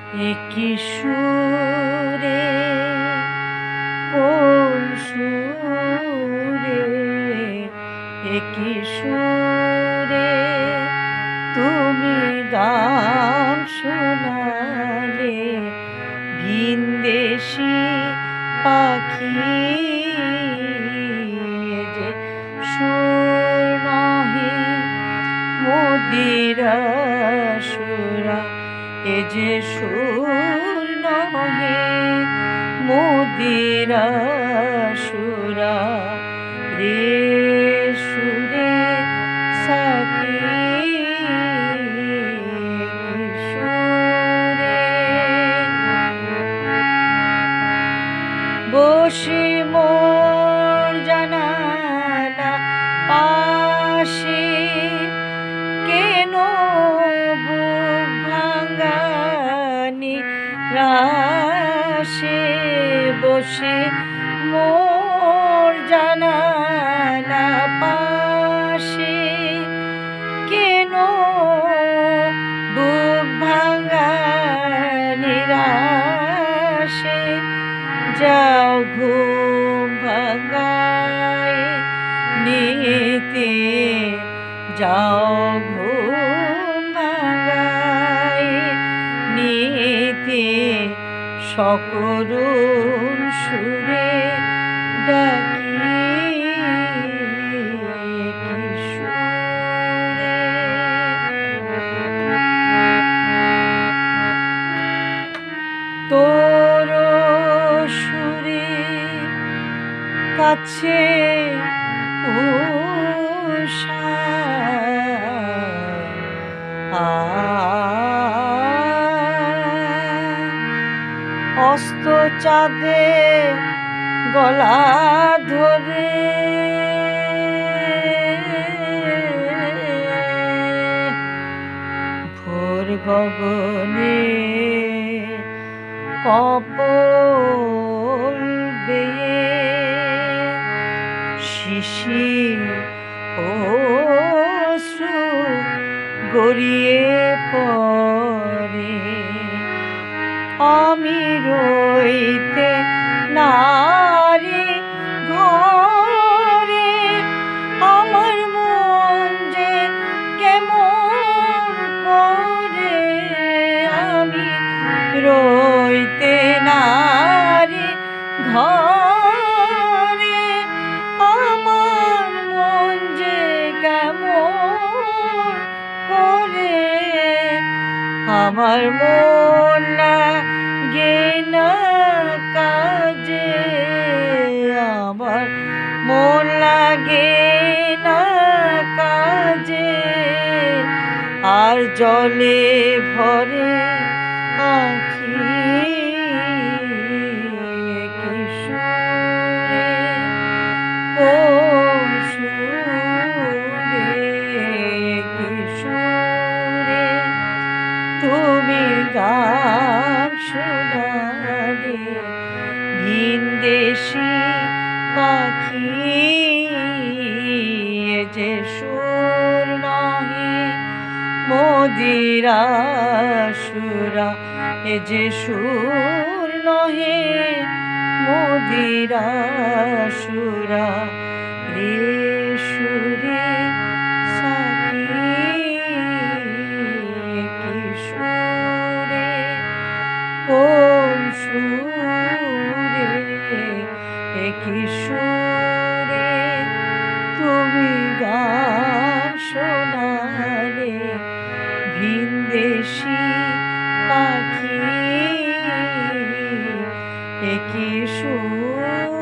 একই সুরে কোন সুরে একই সুরে তুমি গান শোনালে ভিনদেশি পাখি যে সুর নহে মদিরা সুরা এ যে সুর নহে মদিরা সুরা রে সুরে সাকি সুরে বসে মোর জানালা পাশে কেন বুক ভাঙানি রাশে বসে মোর জানালা পাশে কেন বুক ভাঙানি রাশে যাও ঘুম ভাঙায় নিতে যাও ঘুম ভাঙায় নিতে সকরুণ সুরে ডাকি সুরে তোর সুরে কাছে অস্ত চাঁদে গলা ধরে ভোর গগনে কপল বেয়ে শিশির অশ্রু গড়িয়ে পড়ে আমি রইতে নারী ঘরে আমার মন যে কেমন করে আমি রইতে নারী ঘরে আমার মন যে কেমন করে আমার মন লাগে না কাজে আমার মন লাগে না কাজে আর জলে ভরে আঁখি কি সুরে কোন সুরে কি সুরে তুমি গান শোনালে ভিনদেশি পাখি যে সুর নহে মদিরা সুরা এ যে সুর নহে মদিরা সুরা রে সুরে সাকি কি সুরে কোন সুরে একই সুরে তুমি গান শোনালে ভিনদেশি পাখি একই সুর